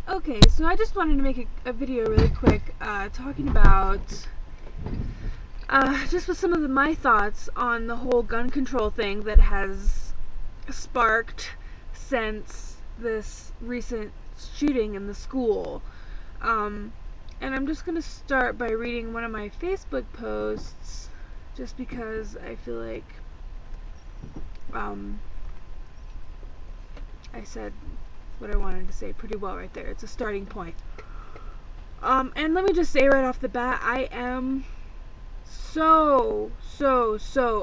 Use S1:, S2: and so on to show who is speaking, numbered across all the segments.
S1: Okay, so I just wanted to make a video really quick talking about just with some of my thoughts on the whole gun control thing that has sparked since this recent shooting in the school. And I'm just going to start by reading one of my Facebook posts just because I feel like I said what I wanted to say pretty well right there. It's a starting point. And let me just say right off the bat, I am so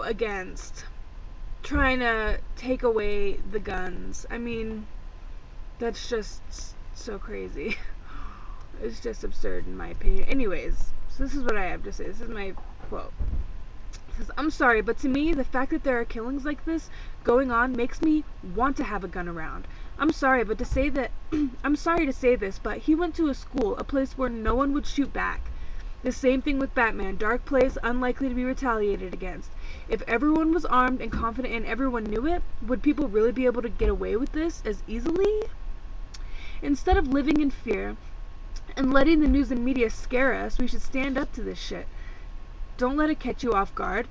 S1: against trying to take away the guns. I mean, that's just so crazy. It's just absurd in my opinion. Anyways, so this is what I have to say. This is my quote. It says, "I'm sorry, but to me, the fact that there are killings like this going on makes me want to have a gun around. I'm sorry, but I'm sorry to say this, but he went to a school, a place where no one would shoot back. The same thing with Batman, dark place, unlikely to be retaliated against. If everyone was armed and confident and everyone knew it, would people really be able to get away with this as easily? Instead of living in fear and letting the news and media scare us, we should stand up to this shit. Don't let it catch you off guard.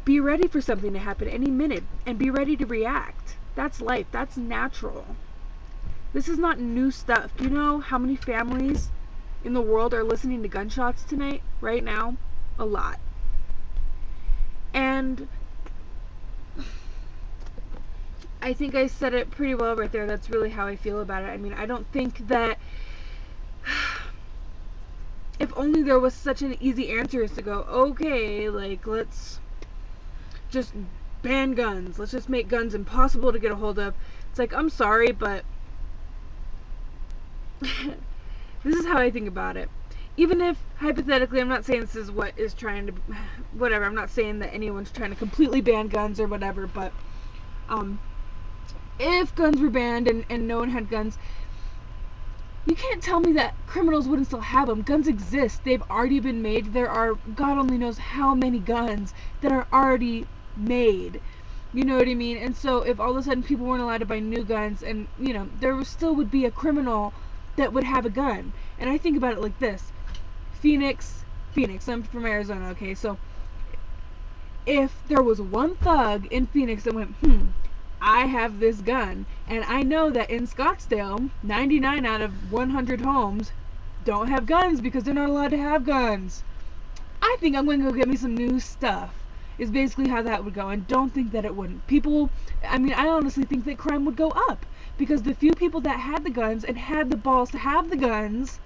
S1: Be ready for something to happen any minute and be ready to react. That's life. That's natural. This is not new stuff. Do you know how many families in the world are listening to gunshots tonight, right now? A lot. And I think I said it pretty well right there. That's really how I feel about it. I mean, I don't think that if only there was such an easy answer as to go, okay, like, let's just ban guns. Let's just make guns impossible to get a hold of. It's like, I'm sorry, but this is how I think about it. Even if, hypothetically, I'm not saying this is what is trying to, whatever, I'm not saying that anyone's trying to completely ban guns or whatever, but, if guns were banned and no one had guns, you can't tell me that criminals wouldn't still have them. Guns exist. They've already been made. There are, God only knows how many guns that are already made. You know what I mean? And so if all of a sudden people weren't allowed to buy new guns, and, you know, there still would be a criminal that would have a gun. And I think about it like this. Phoenix, I'm from Arizona, okay? So if there was one thug in Phoenix that went, I have this gun, and I know that in Scottsdale, 99 out of 100 homes don't have guns because they're not allowed to have guns. I think I'm going to go get me some new stuff, is basically how that would go, and don't think that it wouldn't. I honestly think that crime would go up, because the few people that had the guns and had the balls to have the guns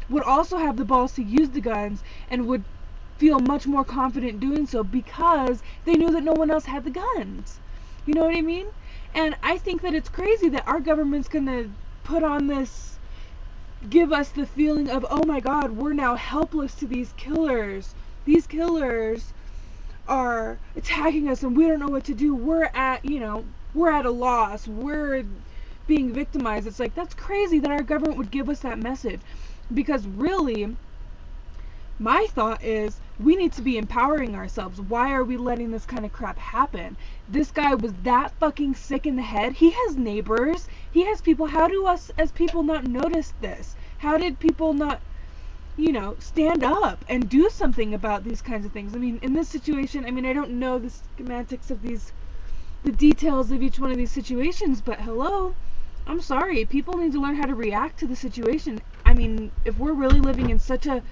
S1: would also have the balls to use the guns and would feel much more confident doing so because they knew that no one else had the guns. You know what I mean? And I think that it's crazy that our government's gonna put on this, give us the feeling of, oh my God, we're now helpless to these killers. These killers are attacking us and we don't know what to do. We're at a loss. We're being victimized. It's like, that's crazy that our government would give us that message. Because really, my thought is, we need to be empowering ourselves. Why are we letting this kind of crap happen? This guy was that fucking sick in the head. He has neighbors. He has people. How do us as people not notice this? How did people not, stand up and do something about these kinds of things? I mean, in this situation, I don't know the schematics of the details of each one of these situations, but hello, I'm sorry. People need to learn how to react to the situation. I mean, if we're really living in such a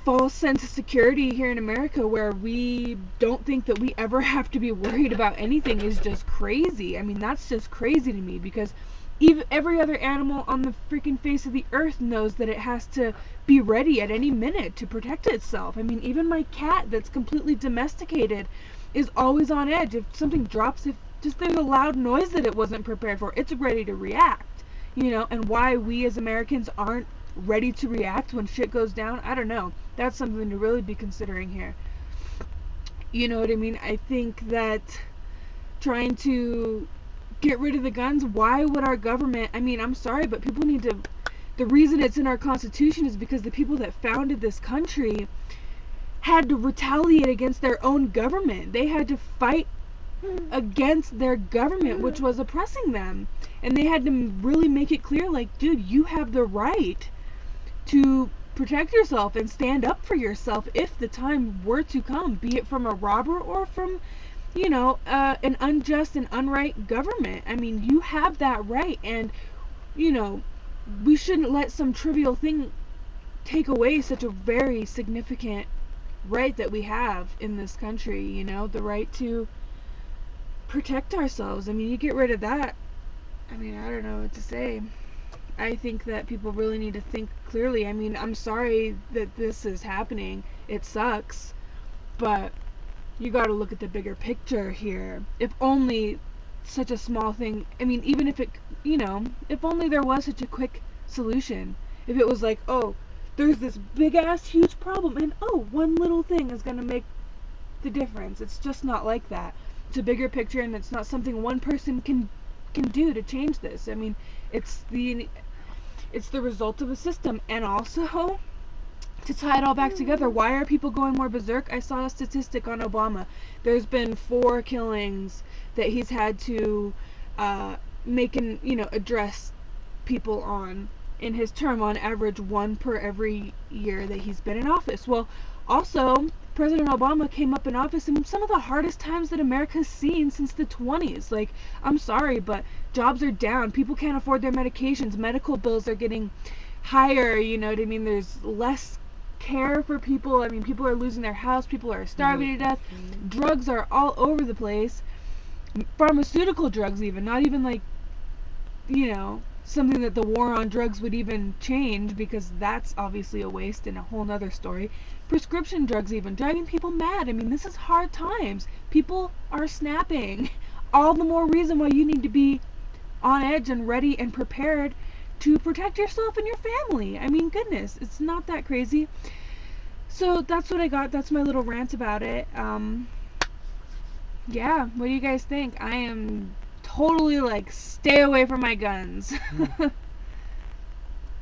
S1: false sense of security here in America where we don't think that we ever have to be worried about anything is just crazy. I mean, that's just crazy to me, because even every other animal on the freaking face of the earth knows that it has to be ready at any minute to protect itself. I mean, even my cat that's completely domesticated is always on edge. If something drops, if just there's a loud noise that it wasn't prepared for, it's ready to react. And why we as Americans aren't ready to react when shit goes down, I don't know. That's something to really be considering here. You know what I mean? I think that trying to get rid of the guns, why would our government, I'm sorry, but people need to, the reason it's in our Constitution is because the people that founded this country had to retaliate against their own government. They had to fight against their government, which was oppressing them. And they had to really make it clear, like, dude, you have the right to protect yourself and stand up for yourself if the time were to come, be it from a robber or from, an unjust and unright government. I mean, you have that right, and, you know, we shouldn't let some trivial thing take away such a very significant right that we have in this country, the right to protect ourselves. I mean, you get rid of that, I mean, I don't know what to say. I think that people really need to think clearly. I mean, I'm sorry that this is happening. It sucks. But you got to look at the bigger picture here. If only such a small thing, I mean, even if it, if only there was such a quick solution. If it was like, oh, there's this big ass huge problem, and oh, one little thing is going to make the difference. It's just not like that. It's a bigger picture, and it's not something one person can do to change this. I mean, it's the result of a system. And also, to tie it all back together, why are people going more berserk? I saw a statistic on Obama. There's been 4 killings that he's had to address people on in his term, on average 1 per every year that he's been in office. Well, also, President Obama came up in office in some of the hardest times that America's seen since the 20s. Like, I'm sorry, but jobs are down. People can't afford their medications. Medical bills are getting higher, you know what I mean? There's less care for people. I mean, people are losing their house. People are starving to death. Drugs are all over the place. Pharmaceutical drugs even. Not even like, something that the war on drugs would even change, because that's obviously a waste and a whole nother story. Prescription drugs even, driving people mad. I mean, this is hard times. People are snapping. All the more reason why you need to be on edge and ready and prepared to protect yourself and your family. I mean, goodness, it's not that crazy. So that's what I got. That's my little rant about it. Yeah, what do you guys think? I am totally like, stay away from my guns.